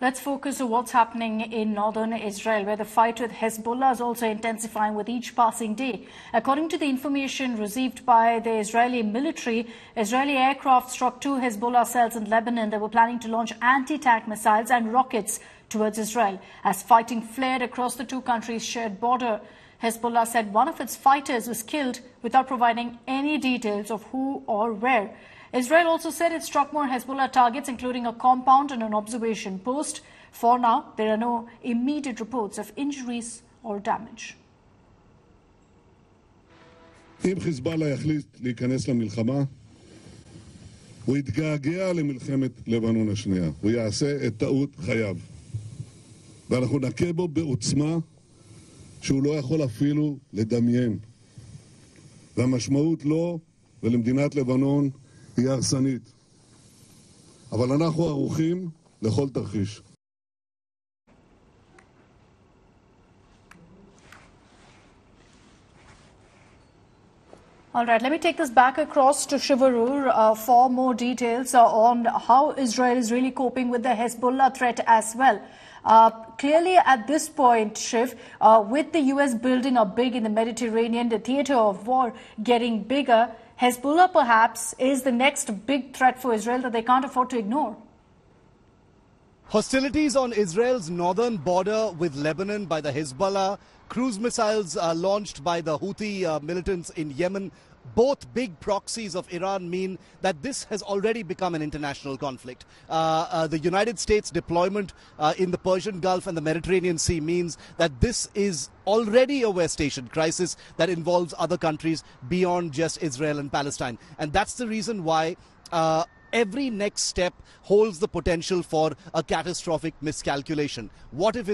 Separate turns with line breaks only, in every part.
Let's focus on what's happening in northern Israel, where the fight with Hezbollah is also intensifying with each passing day. According to the information received by the Israeli military, Israeli aircraft struck 2 Hezbollah cells in Lebanon that were planning to launch anti-tank missiles and rockets towards Israel. As fighting flared across the two countries' shared border, Hezbollah said one of its fighters was killed without providing any details of who or where. Israel also said it struck more Hezbollah targets, including a compound and an observation post. For now, there are no immediate reports of injuries or damage.
אם חיזבאללה יחליט להיכנס למלחמה, הוא יתגעגע למלחמת לבנון השנייה. הוא יעשה את טעות חייו. ואנחנו נכה בו בעוצמה שהוא לא יכול אפילו לדמיין. והמשמעות לו ולמדינת לבנון היא הרסנית. אבל אנחנו ערוכים לכל תרחיש.
All right, let me take this back across to Shivarur for more details on how Israel is really coping with the Hezbollah threat as well. Clearly at this point, Shiv, with the US building up big in the Mediterranean, the theater of war getting bigger, Hezbollah perhaps is the next big threat for Israel that they can't afford to ignore.
Hostilities on Israel's northern border with Lebanon by the Hezbollah, cruise missiles launched by the Houthi militants in Yemen, both big proxies of Iran, mean that this has already become an international conflict. The United States deployment in the Persian Gulf and the Mediterranean Sea means that this is already a West Asian crisis that involves other countries beyond just Israel and Palestine. And that's the reason why every next step holds the potential for a catastrophic miscalculation. What if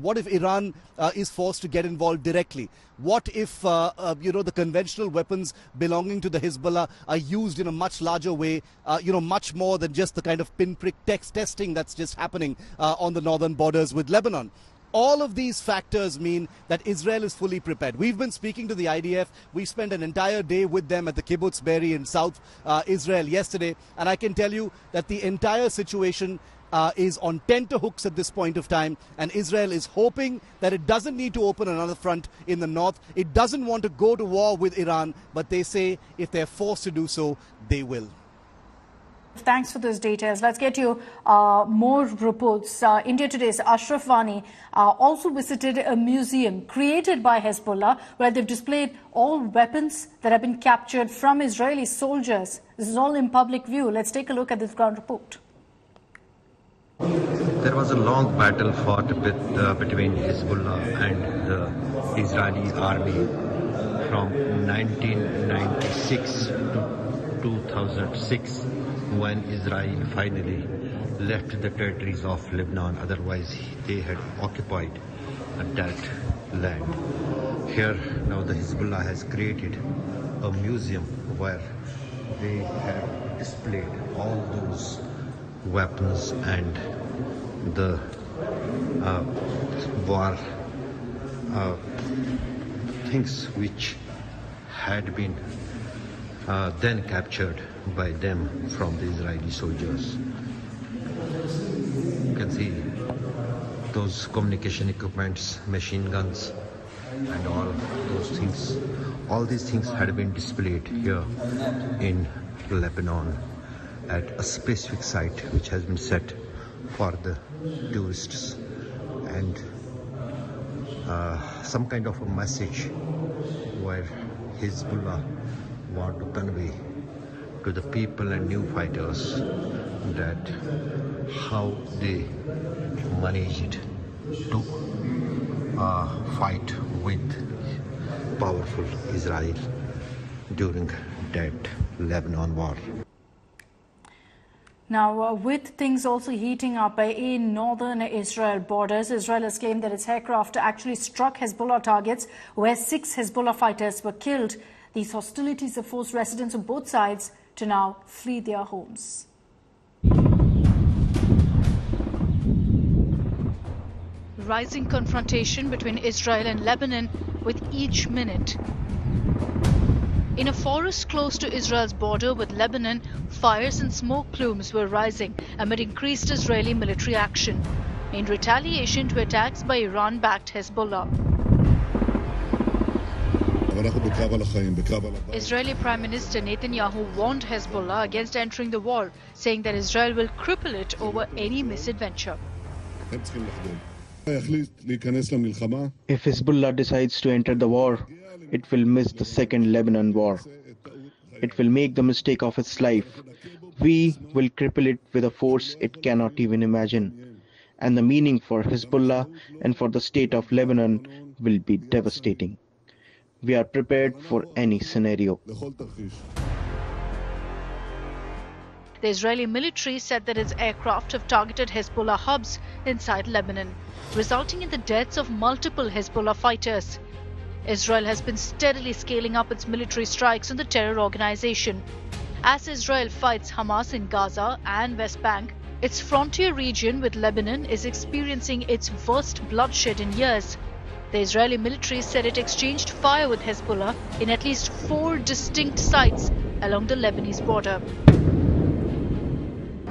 what if Iran is forced to get involved directly? What if, the conventional weapons belonging to the Hezbollah are used in a much larger way, much more than just the kind of pinprick testing that's just happening on the northern borders with Lebanon? All of these factors mean that Israel is fully prepared. We've been speaking to the IDF. We spent an entire day with them at the Kibbutz Be'eri in South Israel yesterday. And I can tell you that the entire situation is on tenterhooks at this point of time. And Israel is hoping that it doesn't need to open another front in the north. It doesn't want to go to war with Iran. But they say if they're forced to do so, they will.
Thanks for those details. Let's get you more reports. India Today's Ashraf Vani also visited a museum created by Hezbollah where they've displayed all weapons that have been captured from Israeli soldiers. This is all in public view. Let's take a look at this ground report.
There was a long battle fought between Hezbollah and the Israeli army from 1996 to 2006. When Israel finally left the territories of Lebanon, otherwise they had occupied that land. Here now the Hezbollah has created a museum where they have displayed all those weapons and the war things which had been then captured by them from the Israeli soldiers. You can see those communication equipments, machine guns, and all those things. All these things had been displayed here in Lebanon at a specific site which has been set for the tourists, and some kind of a message where Hezbollah want to convey to the people and new fighters that how they managed to fight with powerful Israel during that Lebanon war.
Now, with things also heating up in northern Israel borders, Israel has claimed that its aircraft actually struck Hezbollah targets where 6 Hezbollah fighters were killed. These hostilities have forced residents on both sides to now flee their homes. Rising confrontation between Israel and Lebanon with each minute. In a forest close to Israel's border with Lebanon, fires and smoke plumes were rising amid increased Israeli military action in retaliation to attacks by Iran-backed Hezbollah. Israeli Prime Minister Netanyahu warned Hezbollah against entering the war, saying that Israel will cripple it over any misadventure.
If Hezbollah decides to enter the war, it will miss the second Lebanon war. It will make the mistake of its life. We will cripple it with a force it cannot even imagine. And the meaning for Hezbollah and for the state of Lebanon will be devastating. We are prepared for any scenario.
The Israeli military said that its aircraft have targeted Hezbollah hubs inside Lebanon, resulting in the deaths of multiple Hezbollah fighters. Israel has been steadily scaling up its military strikes on the terror organization. As Israel fights Hamas in Gaza and West Bank, its frontier region with Lebanon is experiencing its worst bloodshed in years. The Israeli military said it exchanged fire with Hezbollah in at least 4 distinct sites along the Lebanese border.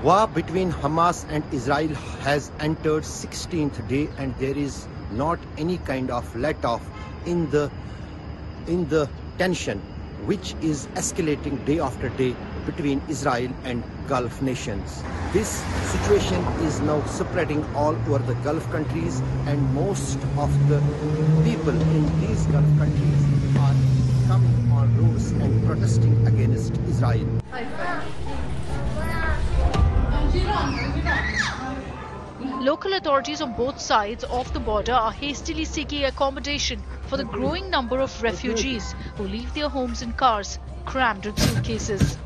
War between Hamas and Israel has entered 16th day, and there is not any kind of let-off in the tension, which is escalating day after day between Israel and Gulf nations. This situation is now spreading all over the Gulf countries, and most of the people in these Gulf countries are coming on roads and protesting against Israel.
Local authorities on both sides of the border are hastily seeking accommodation for the growing number of refugees who leave their homes in cars crammed with suitcases.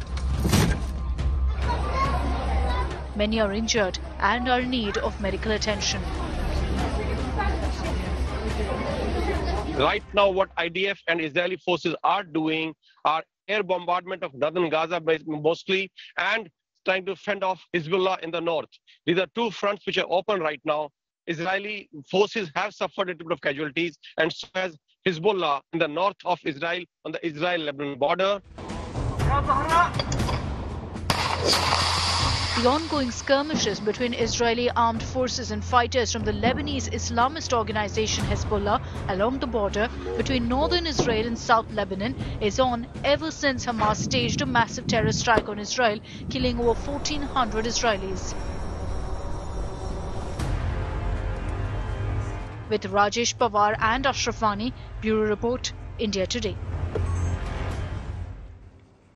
Many are injured and are in need of medical attention.
Right now, what IDF and Israeli forces are doing are air bombardment of northern Gaza mostly, and trying to fend off Hezbollah in the north. These are 2 fronts which are open right now. Israeli forces have suffered a bit of casualties, and so has Hezbollah in the north of Israel on the Israel-Lebanon border.
The ongoing skirmishes between Israeli armed forces and fighters from the Lebanese Islamist organization Hezbollah along the border between northern Israel and South Lebanon is on ever since Hamas staged a massive terror strike on Israel, killing over 1,400 Israelis. With Rajesh Pawar and Ashraf Wani, Bureau Report, India Today.